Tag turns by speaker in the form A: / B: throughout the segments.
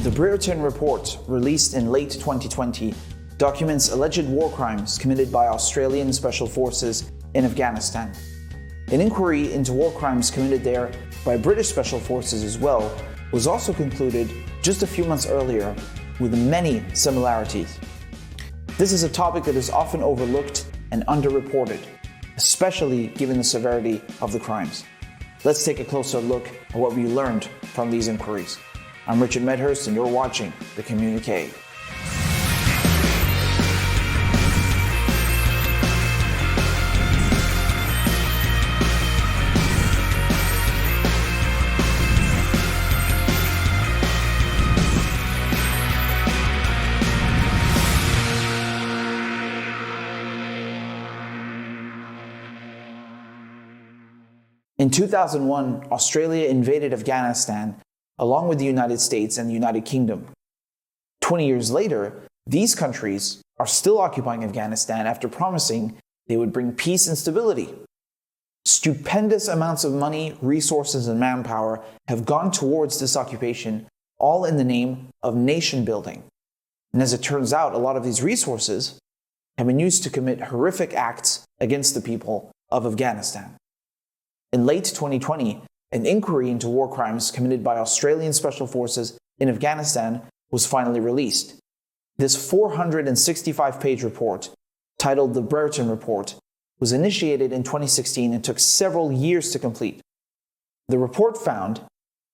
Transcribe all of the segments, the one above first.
A: The Brereton report, released in late 2020, documents alleged war crimes committed by Australian Special Forces in Afghanistan. An inquiry into war crimes committed there by British Special Forces as well was also concluded just a few months earlier with many similarities. This is a topic that is often overlooked and underreported, especially given the severity of the crimes. Let's take a closer look at what we learned from these inquiries. I'm Richard Medhurst, and you're watching the Communiqué. In 2001, Australia invaded Afghanistan along with the United States and the United Kingdom. 20 years later, these countries are still occupying Afghanistan after promising they would bring peace and stability. Stupendous amounts of money, resources, and manpower have gone towards this occupation, all in the name of nation building. And as it turns out, a lot of these resources have been used to commit horrific acts against the people of Afghanistan. In late 2020, an inquiry into war crimes committed by Australian Special Forces in Afghanistan was finally released. This 465-page report, titled the Brereton Report, was initiated in 2016 and took several years to complete. The report found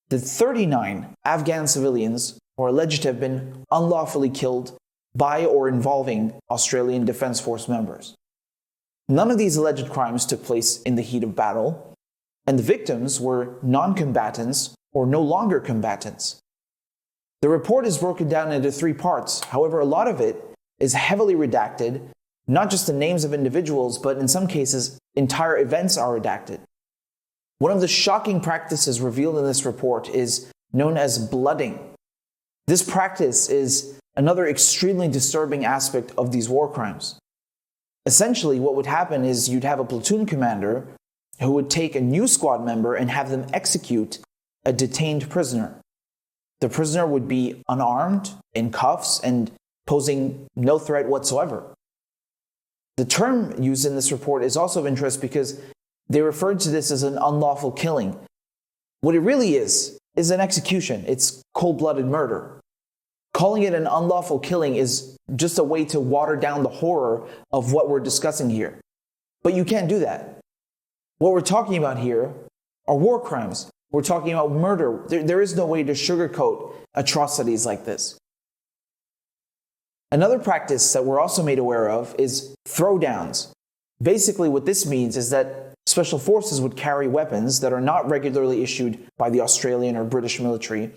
A: that 39 Afghan civilians were alleged to have been unlawfully killed by or involving Australian Defence Force members. None of these alleged crimes took place in the heat of battle, and the victims were non-combatants or no longer combatants. The report is broken down into 3 parts. However, a lot of it is heavily redacted, not just the names of individuals, but in some cases, entire events are redacted. One of the shocking practices revealed in this report is known as blooding. This practice is another extremely disturbing aspect of these war crimes. Essentially, what would happen is you'd have a platoon commander who would take a new squad member and have them execute a detained prisoner. The prisoner would be unarmed, in cuffs, and posing no threat whatsoever. The term used in this report is also of interest because they referred to this as an unlawful killing. What it really is an execution. It's cold-blooded murder. Calling it an unlawful killing is just a way to water down the horror of what we're discussing here. But you can't do that. What we're talking about here are war crimes. We're talking about murder. There is no way to sugarcoat atrocities like this. Another practice that we're also made aware of is throwdowns. Basically, what this means is that special forces would carry weapons that are not regularly issued by the Australian or British military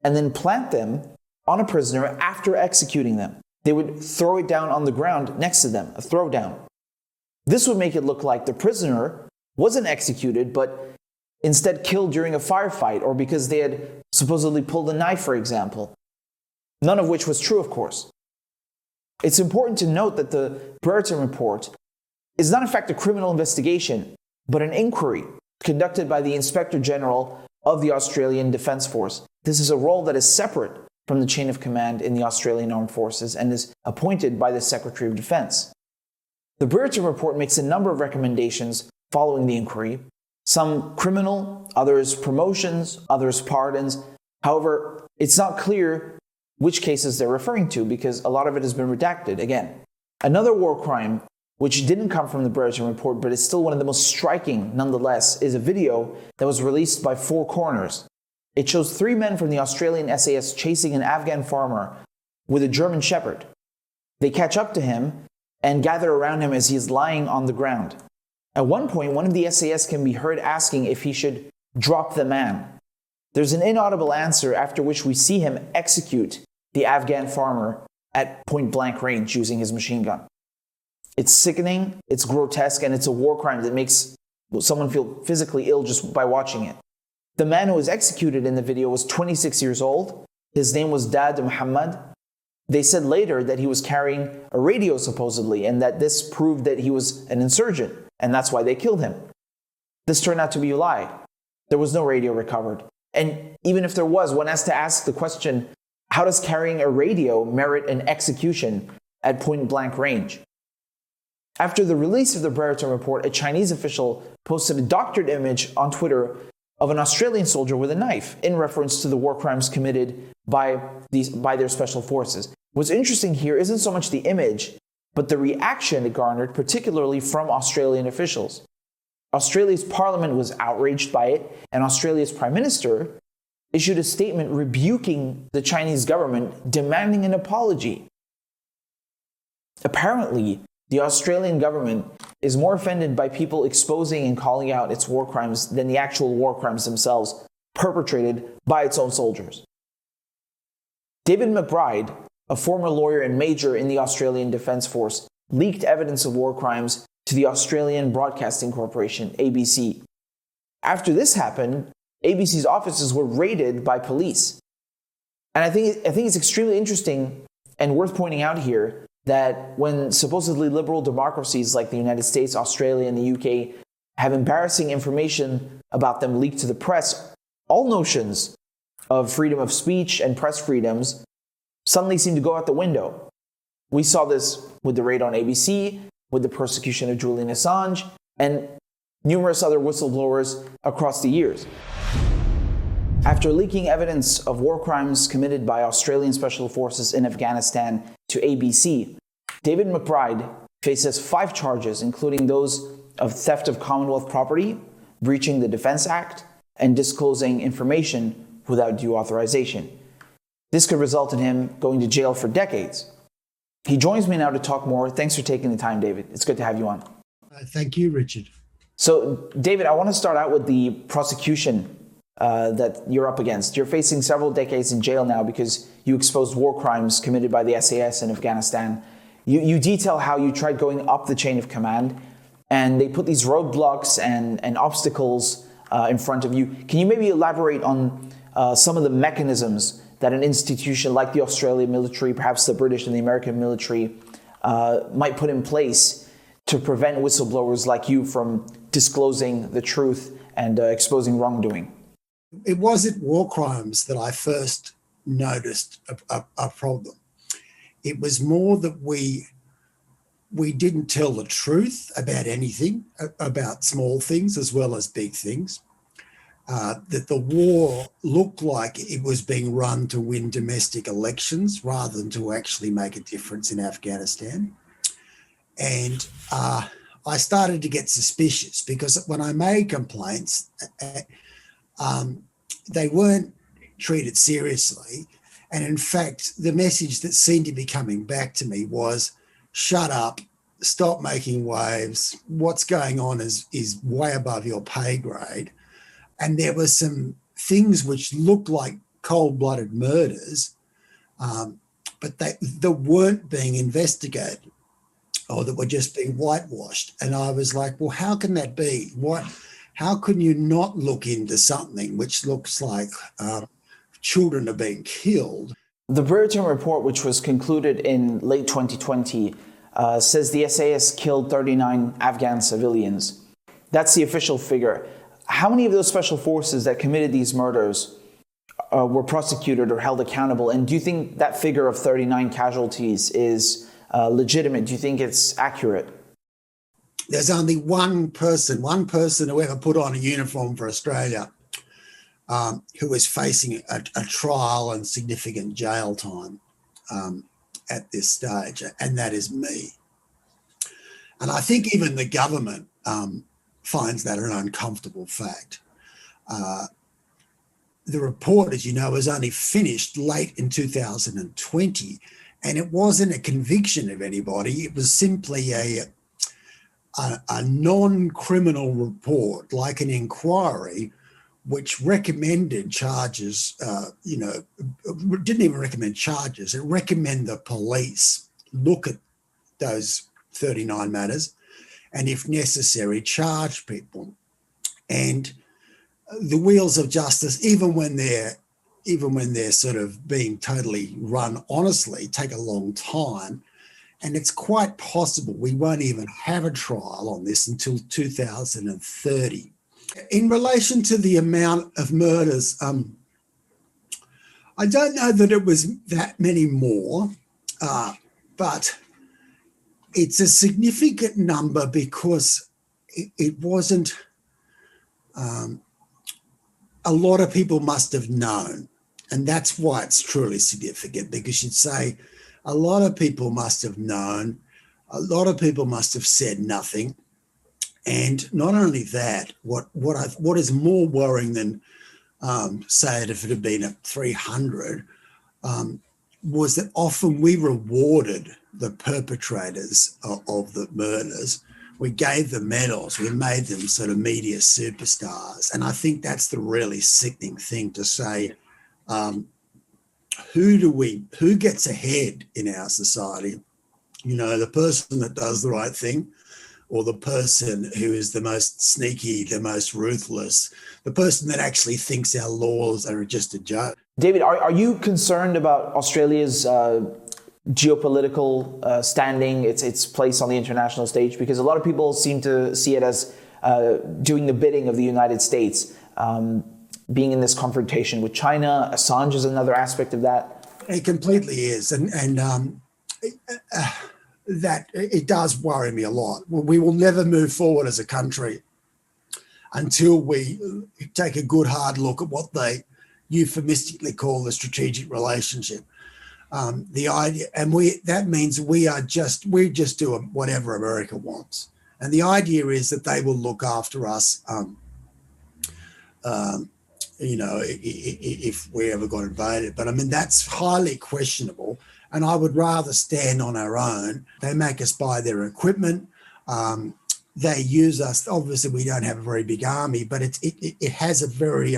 A: and then plant them on a prisoner after executing them. They would throw it down on the ground next to them, a throwdown. This would make it look like the prisoner wasn't executed, but instead killed during a firefight or because they had supposedly pulled a knife, for example. None of which was true, of course. It's important to note that the Brereton report is not in fact a criminal investigation, but an inquiry conducted by the Inspector General of the Australian Defence Force. This is a role that is separate from the chain of command in the Australian Armed Forces and is appointed by the Secretary of Defence. The Brereton report makes a number of recommendations following the inquiry, some criminal, others promotions, others pardons. However, it's not clear which cases they're referring to because a lot of it has been redacted again. Another war crime, which didn't come from the Brereton report but is still one of the most striking nonetheless, is a video that was released by 4 Corners. It shows 3 men from the Australian SAS chasing an Afghan farmer with a German Shepherd. They catch up to him and gather around him as he is lying on the ground. At one point, one of the SAS can be heard asking if he should drop the man. There's an inaudible answer, after which we see him execute the Afghan farmer at point-blank range using his machine gun. It's sickening, it's grotesque, and it's a war crime that makes someone feel physically ill just by watching it. The man who was executed in the video was 26 years old. His name was David McBride. They said later that he was carrying a radio supposedly, and that this proved that he was an insurgent, and that's why they killed him. This turned out to be a lie. There was no radio recovered. And even if there was, one has to ask the question, How does carrying a radio merit an execution at point-blank range? After the release of the Brereton report, a Chinese official posted a doctored image on Twitter of an Australian soldier with a knife in reference to the war crimes committed by their special forces. What's interesting here isn't so much the image, but the reaction it garnered, particularly from Australian officials. Australia's parliament was outraged by it, and Australia's prime minister issued a statement rebuking the Chinese government, demanding an apology. Apparently, the Australian government is more offended by people exposing and calling out its war crimes than the actual war crimes themselves perpetrated by its own soldiers. David McBride, a former lawyer and major in the Australian Defence Force, leaked evidence of war crimes to the Australian Broadcasting Corporation, ABC. After this happened, ABC's offices were raided by police. And I think it's extremely interesting and worth pointing out here that when supposedly liberal democracies like the United States, Australia, and the UK have embarrassing information about them leaked to the press, all notions of freedom of speech and press freedoms suddenly seem to go out the window. We saw this with the raid on ABC, with the persecution of Julian Assange, and numerous other whistleblowers across the years. After leaking evidence of war crimes committed by Australian Special Forces in Afghanistan to ABC, David McBride faces 5 charges, including those of theft of Commonwealth property, breaching the Defence Act, and disclosing information without due authorization. This could result in him going to jail for decades. He joins me now to talk more. Thanks for taking the time, David. It's good to have you on.
B: Thank you, Richard.
A: So, David, I want to start out with the prosecution that you're up against. You're facing several decades in jail now because you exposed war crimes committed by the SAS in Afghanistan. You detail how you tried going up the chain of command, and they put these roadblocks and obstacles in front of you. Can you maybe elaborate on some of the mechanisms that an institution like the Australian military, perhaps the British and the American military, might put in place to prevent whistleblowers like you from disclosing the truth and exposing wrongdoing?
B: It wasn't war crimes that I first noticed a problem. It was more that we didn't tell the truth about anything, about small things as well as big things. That the war looked like it was being run to win domestic elections rather than to actually make a difference in Afghanistan. And I started to get suspicious because when I made complaints, they weren't treated seriously. And in fact, the message that seemed to be coming back to me was, shut up, stop making waves. What's going on is way above your pay grade. And there were some things which looked like cold-blooded murders, but they weren't being investigated or that were just being whitewashed. And I was like, well, how can that be? How can you not look into something which looks like children are being killed?
A: The Brereton report, which was concluded in late 2020, says the SAS killed 39 Afghan civilians. That's the official figure. How many of those special forces that committed these murders were prosecuted or held accountable? And do you think that figure of 39 casualties is legitimate? Do you think it's accurate?
B: There's only one person who ever put on a uniform for Australia who is facing a trial and significant jail time at this stage, and that is me. And I think even the government finds that an uncomfortable fact. The report, as you know, was only finished late in 2020, and it wasn't a conviction of anybody. It was simply a non-criminal report, like an inquiry, which recommended charges, didn't even recommend charges. It recommended the police look at those 39 matters and, if necessary, charge people. And the wheels of justice, even when they're sort of being totally run honestly, take a long time. And it's quite possible we won't even have a trial on this until 2030. In relation to the amount of murders, I don't know that it was that many more, but it's a significant number because it wasn't. A lot of people must have known, and that's why it's truly significant, because you'd say a lot of people must have known, a lot of people must have said nothing. And not only that, what is more worrying than, say it if it had been at 300, was that often we rewarded the perpetrators of the murders. We gave them medals. We made them sort of media superstars. And I think that's the really sickening thing to say. Who gets ahead in our society? You know, the person that does the right thing, or the person who is the most sneaky, the most ruthless, the person that actually thinks our laws are just a joke.
A: David, are you concerned about Australia's geopolitical standing, its place on the international stage? Because a lot of people seem to see it as doing the bidding of the United States, being in this confrontation with China. Assange is another aspect of that.
B: It completely is. And that it does worry me a lot. We will never move forward as a country until we take a good hard look at what they euphemistically call the strategic relationship. The idea, and that means we just do whatever America wants. And the idea is that they will look after us, you know, if we ever got invaded. But I mean, that's highly questionable. And I would rather stand on our own. They make us buy their equipment. They use us. Obviously, we don't have a very big army, but it has a very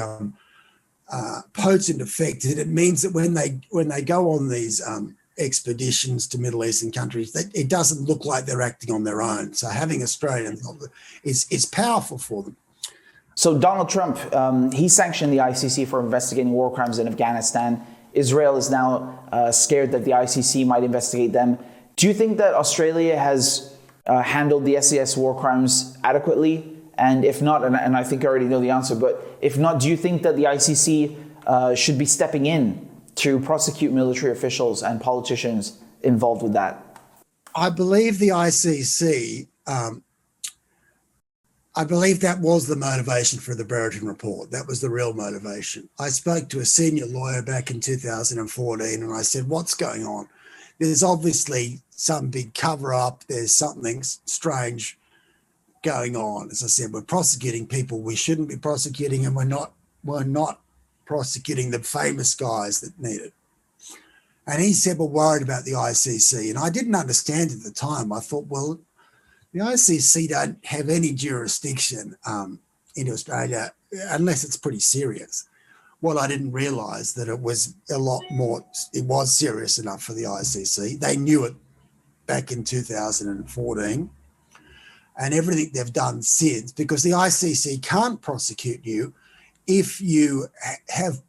B: potent effect. And it means that when they go on these expeditions to Middle Eastern countries, it doesn't look like they're acting on their own. So having Australians is powerful for them.
A: So Donald Trump, he sanctioned the ICC for investigating war crimes in Afghanistan. Israel is now scared that the ICC might investigate them. Do you think that Australia has handled the SCS war crimes adequately? And if not, and I think I already know the answer, but if not, do you think that the ICC should be stepping in to prosecute military officials and politicians involved with that?
B: I believe the ICC, I believe that was the motivation for the Brereton report. That was the real motivation. I spoke to a senior lawyer back in 2014 and I said, what's going on? There's obviously some big cover up. There's something strange going on. As I said, we're prosecuting people we shouldn't be prosecuting, and we're not prosecuting the famous guys that need it. And he said, we're worried about the ICC. And I didn't understand at the time. I thought, well, the ICC don't have any jurisdiction in Australia unless it's pretty serious. Well, I didn't realise that it was a lot more, it was serious enough for the ICC. They knew it back in 2014. And everything they've done since, because the ICC can't prosecute you if you have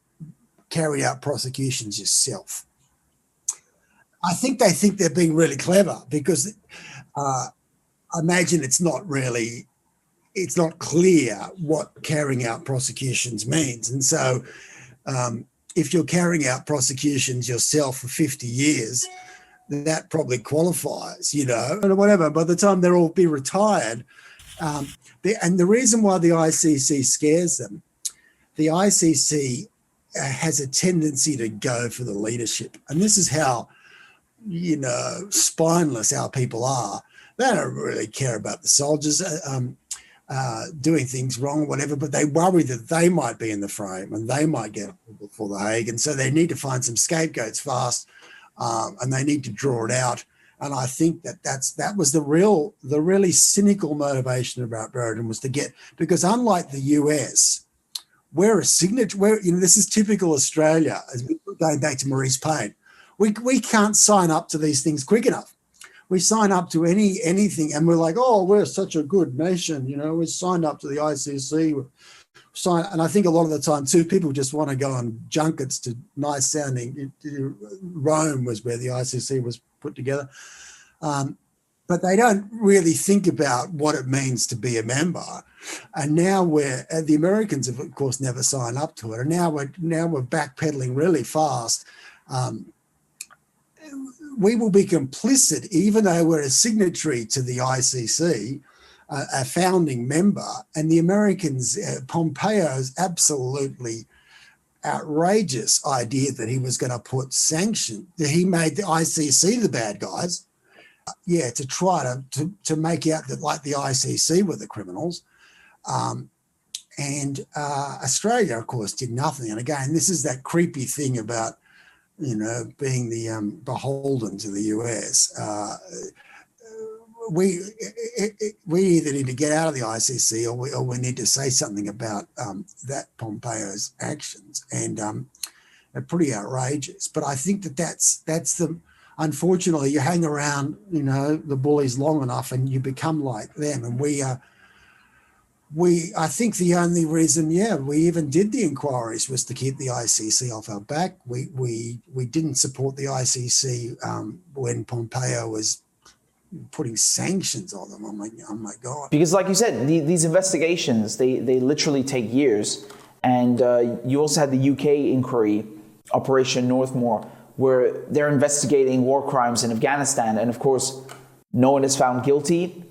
B: carried out prosecutions yourself. I think they think they're being really clever because I imagine it's not clear what carrying out prosecutions means. And so if you're carrying out prosecutions yourself for 50 years, that probably qualifies, you know, or whatever. By the time they'll all be retired. And the reason why the ICC scares them, the ICC has a tendency to go for the leadership. And this is how, you know, spineless our people are. They don't really care about the soldiers doing things wrong or whatever, but they worry that they might be in the frame and they might get before the Hague. And so they need to find some scapegoats fast. And they need to draw it out. And I think that was the really cynical motivation about Brereton, was to get, because unlike the US, we're a signature, you know, this is typical Australia, as we're going back to Maurice Payne. We can't sign up to these things quick enough. We sign up to anything and we're like, oh, we're such a good nation, you know, we signed up to the ICC. And I think a lot of the time too, people just want to go on junkets to nice sounding. Rome was where the ICC was put together. But they don't really think about what it means to be a member. And now the Americans have, of course, never signed up to it. And now we're backpedaling really fast. We will be complicit, even though we're a signatory to the ICC, a founding member. And the Americans, Pompeo's absolutely outrageous idea that he was going to put sanctions, that he made the ICC the bad guys, to try to make out that like the ICC were the criminals. And Australia, of course, did nothing. And again, this is that creepy thing about, being the beholden to the US. We either need to get out of the ICC or we need to say something about that Pompeo's actions, and they're pretty outrageous. But I think that's unfortunately, you hang around, the bullies long enough and you become like them. And I think the only reason, we even did the inquiries was to keep the ICC off our back. We didn't support the ICC when Pompeo was putting sanctions on them. Oh my God.
A: Because like you said, these investigations, they literally take years. And you also had the UK inquiry, Operation Northmoor, where they're investigating war crimes in Afghanistan. And of course, no one is found guilty.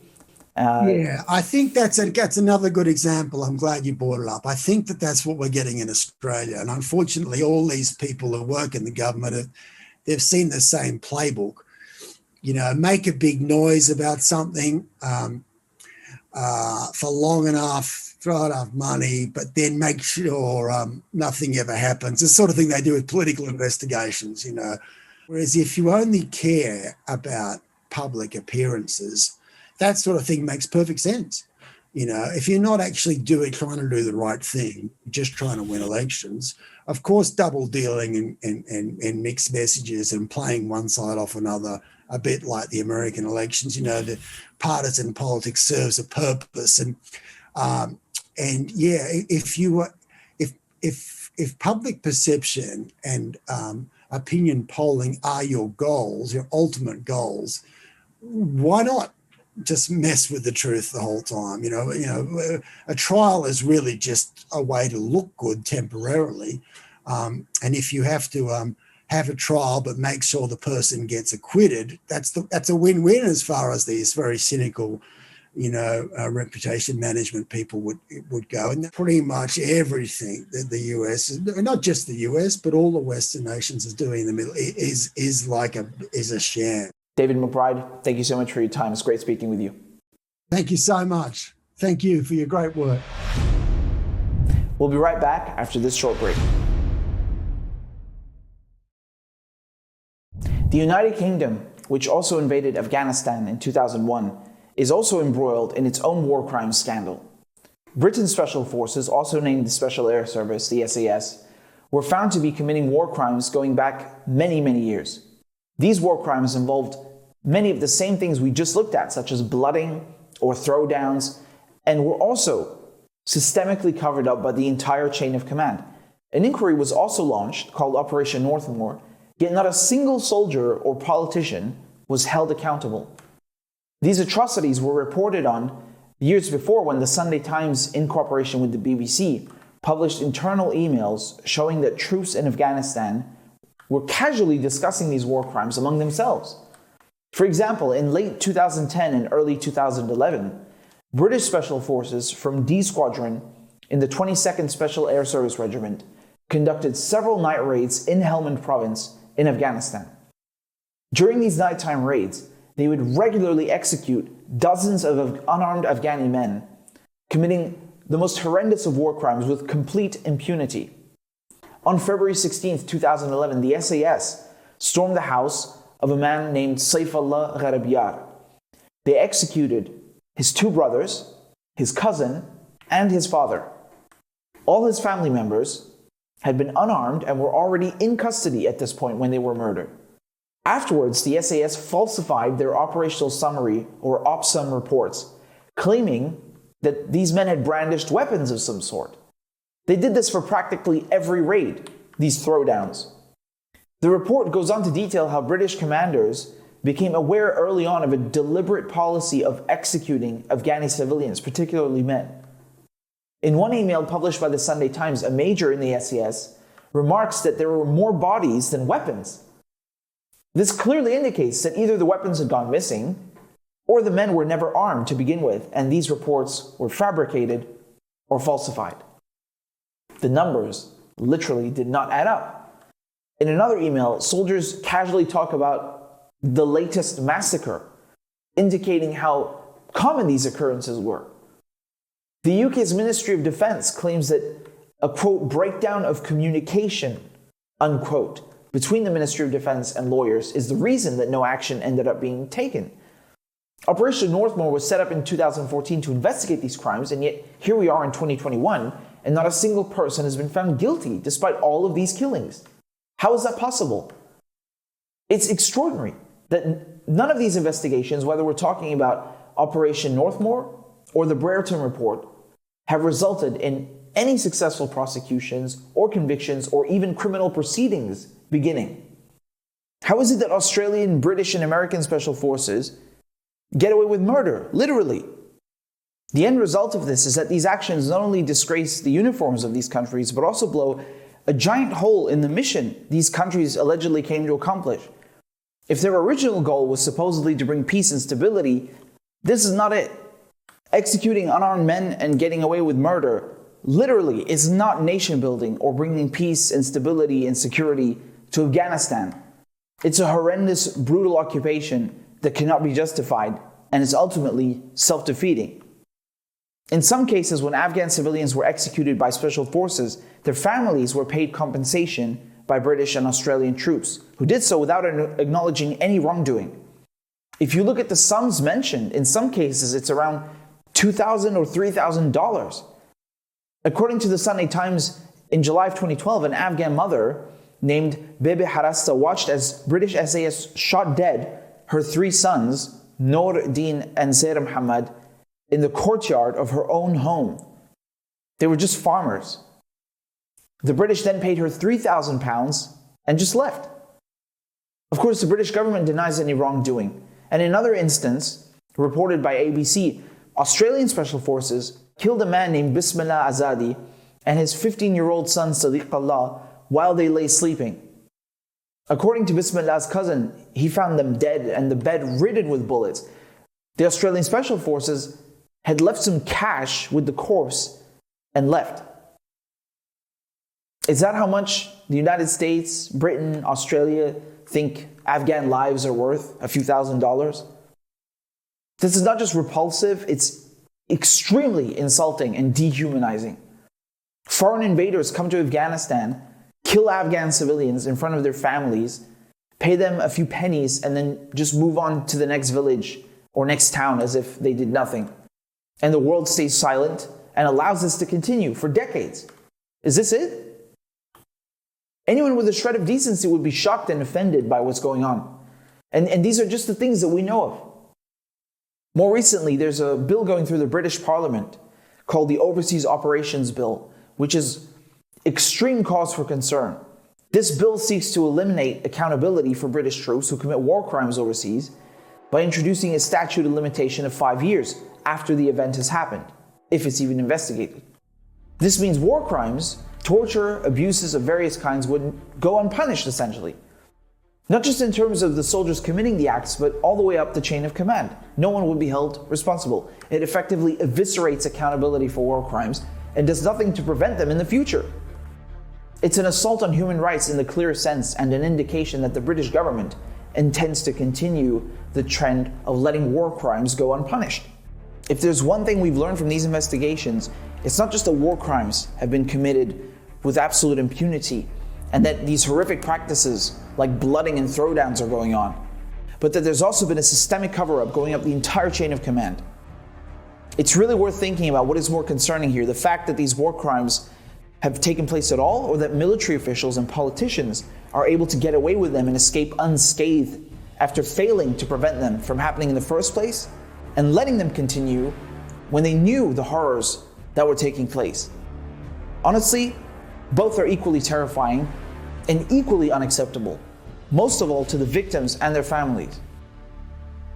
B: I think that's another good example. I'm glad you brought it up. I think that's what we're getting in Australia. And unfortunately, all these people who work in the government, they've seen the same playbook. Make a big noise about something for long enough, throw enough money, but then make sure nothing ever happens. The sort of thing they do with political investigations, Whereas if you only care about public appearances, that sort of thing makes perfect sense. If you're not actually trying to do the right thing, just trying to win elections, of course, double dealing and mixed messages and playing one side off another, a bit like the American elections, the partisan politics serves a purpose. If public perception and opinion polling are your goals, your ultimate goals, why not just mess with the truth the whole time? A trial is really just a way to look good temporarily. And if you have to have a trial but make sure the person gets acquitted, that's a win-win as far as these very cynical, reputation management people would go. And pretty much everything that the US, not just the US, but all the Western nations is doing in the middle is a sham.
A: David McBride, thank you so much for your time. It's great speaking with you.
B: Thank you so much. Thank you for your great work.
A: We'll be right back after this short break. The United Kingdom, which also invaded Afghanistan in 2001, is also embroiled in its own war crimes scandal. Britain's special forces, also named the Special Air Service, the SAS, were found to be committing war crimes going back many, many years. These war crimes involved many of the same things we just looked at, such as blooding or throwdowns, and were also systemically covered up by the entire chain of command. An inquiry was also launched called Operation Northmoor, yet not a single soldier or politician was held accountable. These atrocities were reported on years before when the Sunday Times, in cooperation with the BBC, published internal emails showing that troops in Afghanistan were casually discussing these war crimes among themselves. For example, in late 2010 and early 2011, British Special Forces from D Squadron in the 22nd Special Air Service Regiment conducted several night raids in Helmand Province in Afghanistan. During these nighttime raids, they would regularly execute dozens of unarmed Afghani men, committing the most horrendous of war crimes with complete impunity. On February 16, 2011, the SAS stormed the house of a man named Saifullah Gharabyar. They executed his two brothers, his cousin, and his father. All his family members had been unarmed and were already in custody at this point when they were murdered. Afterwards, the SAS falsified their operational summary or OPSUM reports, claiming that these men had brandished weapons of some sort. They did this for practically every raid, these throwdowns. The report goes on to detail how British commanders became aware early on of a deliberate policy of executing Afghani civilians, particularly men. In one email published by the Sunday Times, a major in the SES remarks that there were more bodies than weapons. This clearly indicates that either the weapons had gone missing or the men were never armed to begin with, and these reports were fabricated or falsified. The numbers literally did not add up. In another email, soldiers casually talk about the latest massacre, indicating how common these occurrences were. The UK's Ministry of Defence claims that a, quote, breakdown of communication, unquote, between the Ministry of Defence and lawyers is the reason that no action ended up being taken. Operation Northmoor was set up in 2014 to investigate these crimes, and yet here we are in 2021, and not a single person has been found guilty despite all of these killings. How is that possible? It's extraordinary that none of these investigations, whether we're talking about Operation Northmoor or the Brereton report, have resulted in any successful prosecutions or convictions or even criminal proceedings beginning. How is it that Australian, British, and American special forces get away with murder, literally? The end result of this is that these actions not only disgrace the uniforms of these countries, but also blow a giant hole in the mission these countries allegedly came to accomplish. If their original goal was supposedly to bring peace and stability, this is not it. Executing unarmed men and getting away with murder literally is not nation building or bringing peace and stability and security to Afghanistan. It's a horrendous, brutal occupation that cannot be justified and is ultimately self-defeating. In some cases, when Afghan civilians were executed by special forces, their families were paid compensation by British and Australian troops, who did so without acknowledging any wrongdoing. If you look at the sums mentioned, in some cases it's around $2,000 or $3,000. According to the Sunday Times, in July of 2012, an Afghan mother named Bebe Harasta watched as British SAS shot dead her three sons, Noor Deen and Zair Muhammad, in the courtyard of her own home. They were just farmers. The British then paid her £3,000 and just left. Of course, the British government denies any wrongdoing. And in another instance, reported by ABC, Australian Special Forces killed a man named Bismillah Azadi and his 15-year-old son Sadiq Allah while they lay sleeping. According to Bismillah's cousin, he found them dead and the bed riddled with bullets. The Australian Special Forces had left some cash with the corpse and left. Is that how much the United States, Britain, Australia think Afghan lives are worth? A few $1,000s? This is not just repulsive, it's extremely insulting and dehumanizing. Foreign invaders come to Afghanistan, kill Afghan civilians in front of their families, pay them a few pennies, and then just move on to the next village or next town as if they did nothing. And the world stays silent and allows this to continue for decades. Is this it? Anyone with a shred of decency would be shocked and offended by what's going on. And these are just the things that we know of. More recently, there's a bill going through the British Parliament called the Overseas Operations Bill, which is extreme cause for concern. This bill seeks to eliminate accountability for British troops who commit war crimes overseas by introducing a statute of limitation of 5 years after the event has happened, if it's even investigated. This means war crimes, torture, abuses of various kinds would go unpunished, essentially. Not just in terms of the soldiers committing the acts, but all the way up the chain of command. No one would be held responsible. It effectively eviscerates accountability for war crimes and does nothing to prevent them in the future. It's an assault on human rights in the clear sense and an indication that the British government intends to continue the trend of letting war crimes go unpunished. If there's one thing we've learned from these investigations, it's not just that war crimes have been committed with absolute impunity and that these horrific practices like blooding and throwdowns are going on, but that there's also been a systemic cover-up going up the entire chain of command. It's really worth thinking about what is more concerning here, the fact that these war crimes have taken place at all, or that military officials and politicians are able to get away with them and escape unscathed after failing to prevent them from happening in the first place and letting them continue when they knew the horrors that were taking place. Honestly, both are equally terrifying and equally unacceptable, most of all to the victims and their families.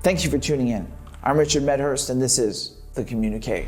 A: Thank you for tuning in. I'm Richard Medhurst, and this is The Communiqué.